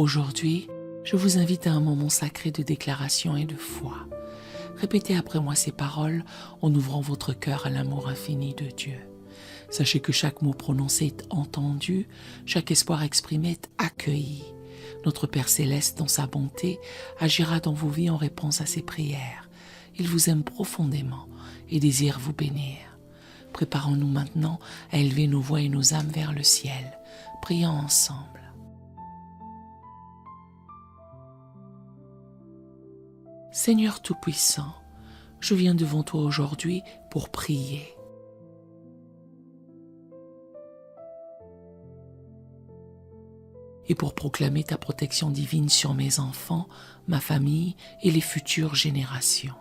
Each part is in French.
Aujourd'hui, je vous invite à un moment sacré de déclaration et de foi. Répétez après moi ces paroles en ouvrant votre cœur à l'amour infini de Dieu. Sachez que chaque mot prononcé est entendu, chaque espoir exprimé est accueilli. Notre Père Céleste, dans sa bonté, agira dans vos vies en réponse à ses prières. Il vous aime profondément et désire vous bénir. Préparons-nous maintenant à élever nos voix et nos âmes vers le ciel. Prions ensemble. Seigneur Tout-Puissant, je viens devant toi aujourd'hui pour prier. Et pour proclamer ta protection divine sur mes enfants, ma famille et les futures générations.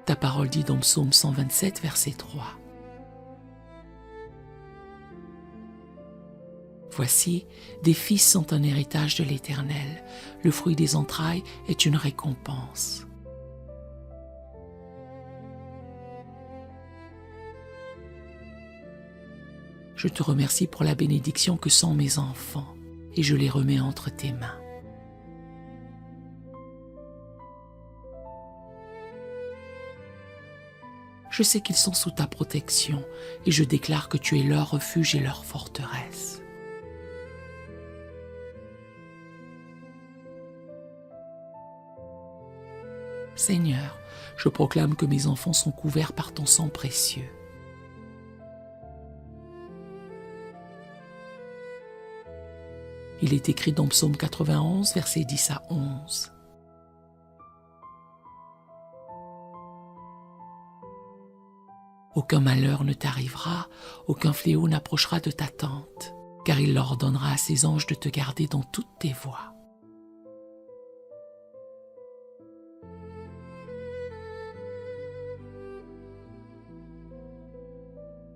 Ta parole dit dans Psaume 127, verset 3. Voici, des fils sont un héritage de l'Éternel, le fruit des entrailles est une récompense. Je te remercie pour la bénédiction que sont mes enfants et je les remets entre tes mains. Je sais qu'ils sont sous ta protection et je déclare que tu es leur refuge et leur forteresse. Seigneur, je proclame que mes enfants sont couverts par ton sang précieux. Il est écrit dans Psaume 91, versets 10 à 11. Aucun malheur ne t'arrivera, aucun fléau n'approchera de ta tente, car il ordonnera à ses anges de te garder dans toutes tes voies.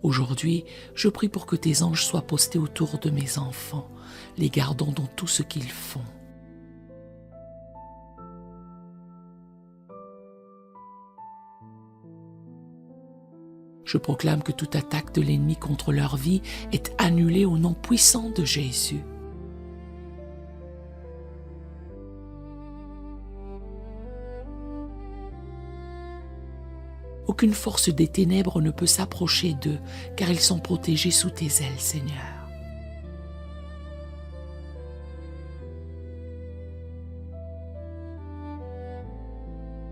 Aujourd'hui, je prie pour que tes anges soient postés autour de mes enfants, les gardant dans tout ce qu'ils font. Je proclame que toute attaque de l'ennemi contre leur vie est annulée au nom puissant de Jésus. Aucune force des ténèbres ne peut s'approcher d'eux, car ils sont protégés sous tes ailes, Seigneur.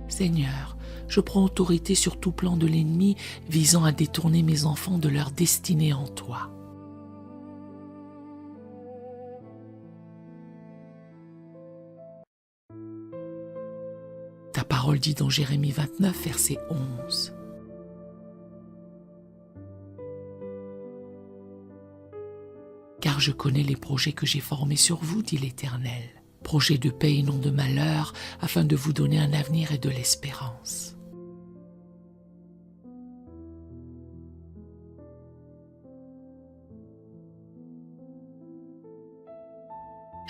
Seigneur, je prends autorité sur tout plan de l'ennemi visant à détourner mes enfants de leur destinée en toi. Ta parole dit dans Jérémie 29, verset 11. Car je connais les projets que j'ai formés sur vous, dit l'Éternel, projets de paix et non de malheur, afin de vous donner un avenir et de l'espérance.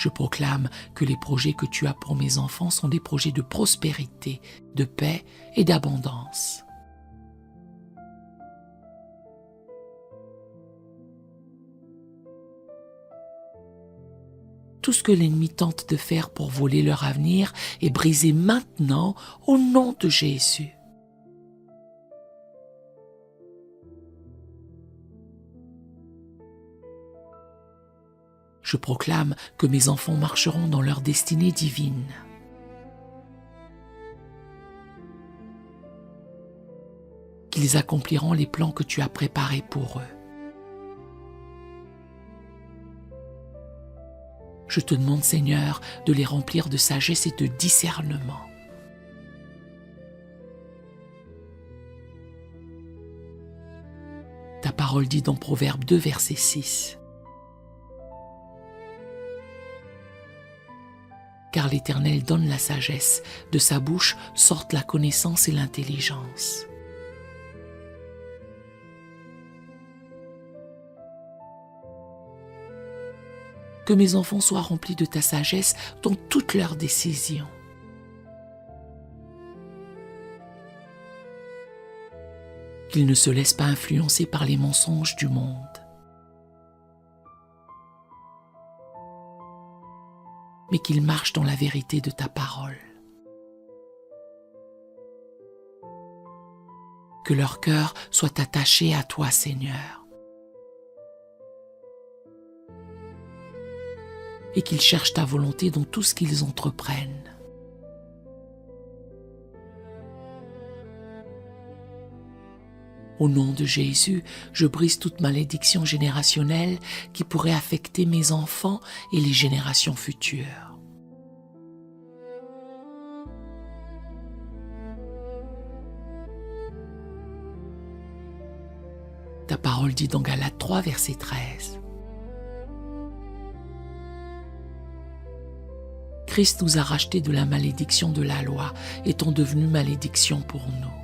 Je proclame que les projets que tu as pour mes enfants sont des projets de prospérité, de paix et d'abondance. Tout ce que l'ennemi tente de faire pour voler leur avenir est brisé maintenant au nom de Jésus. Je proclame que mes enfants marcheront dans leur destinée divine. Qu'ils accompliront les plans que tu as préparés pour eux. Je te demande, Seigneur, de les remplir de sagesse et de discernement. Ta parole dit dans Proverbe 2, verset 6. Car l'Éternel donne la sagesse, de sa bouche sortent la connaissance et l'intelligence. Que mes enfants soient remplis de ta sagesse dans toutes leurs décisions. qu'il ne se laisse pas influencer par les mensonges du monde. Mais qu'il marche dans la vérité de ta parole. Que leur cœur soit attaché à toi, Seigneur. Et qu'ils cherchent ta volonté dans tout ce qu'ils entreprennent. Au nom de Jésus, je brise toute malédiction générationnelle qui pourrait affecter mes enfants et les générations futures. Ta parole dit dans Galates 3, verset 13. Christ nous a rachetés de la malédiction de la loi, étant devenu malédiction pour nous.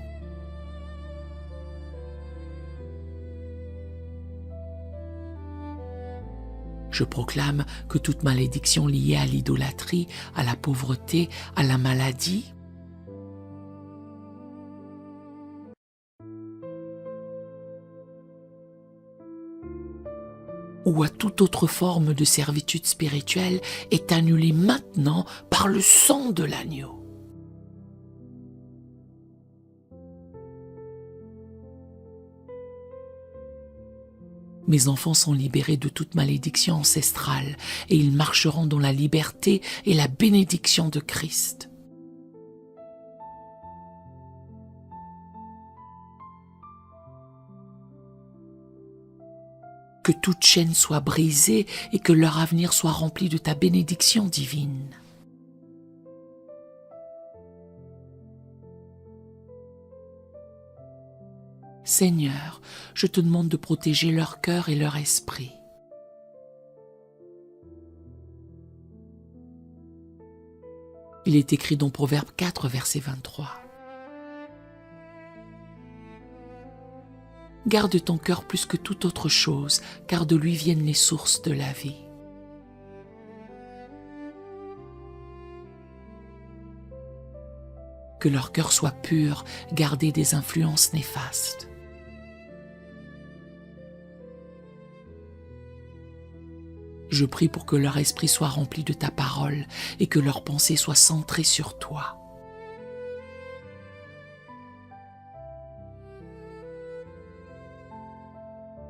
Je proclame que toute malédiction liée à l'idolâtrie, à la pauvreté, à la maladie, ou à toute autre forme de servitude spirituelle est annulée maintenant par le sang de l'agneau. Mes enfants sont libérés de toute malédiction ancestrale et ils marcheront dans la liberté et la bénédiction de Christ. Que toute chaîne soit brisée et que leur avenir soit rempli de ta bénédiction divine. Seigneur, je te demande de protéger leur cœur et leur esprit. Il est écrit dans Proverbe 4, verset 23. Garde ton cœur plus que toute autre chose, car de lui viennent les sources de la vie. Que leur cœur soit pur, gardé des influences néfastes. Je prie pour que leur esprit soit rempli de ta parole et que leurs pensées soient centrées sur toi.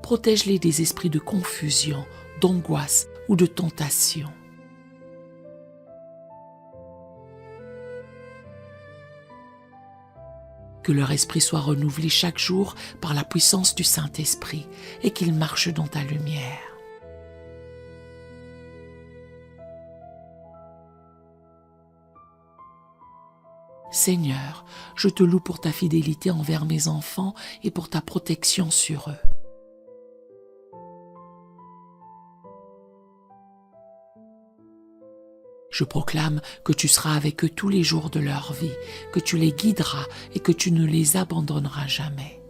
Protège-les des esprits de confusion, d'angoisse ou de tentation. Que leur esprit soit renouvelé chaque jour par la puissance du Saint-Esprit et qu'ils marchent dans ta lumière. Seigneur, je te loue pour ta fidélité envers mes enfants et pour ta protection sur eux. Je proclame que tu seras avec eux tous les jours de leur vie, que tu les guideras et que tu ne les abandonneras jamais.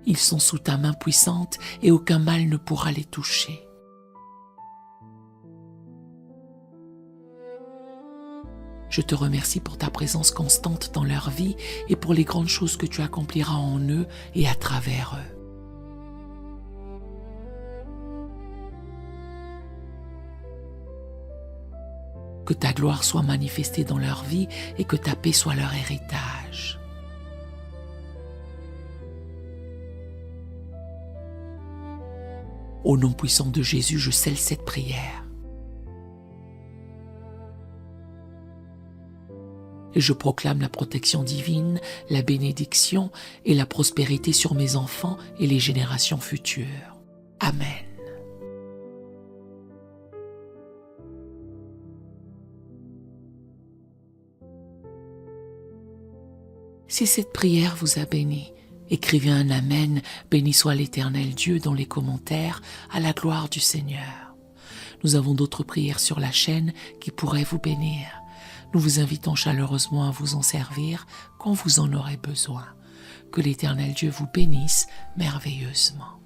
Ils sont sous ta main puissante et aucun mal ne pourra les toucher. Je te remercie pour ta présence constante dans leur vie et pour les grandes choses que tu accompliras en eux et à travers eux. Que ta gloire soit manifestée dans leur vie et que ta paix soit leur héritage. Au nom puissant de Jésus, je scelle cette prière. Et je proclame la protection divine, la bénédiction et la prospérité sur mes enfants et les générations futures. Amen. Si cette prière vous a béni, écrivez un Amen, béni soit l'Éternel Dieu dans les commentaires, à la gloire du Seigneur. Nous avons d'autres prières sur la chaîne qui pourraient vous bénir. Nous vous invitons chaleureusement à vous en servir quand vous en aurez besoin. Que l'Éternel Dieu vous bénisse merveilleusement.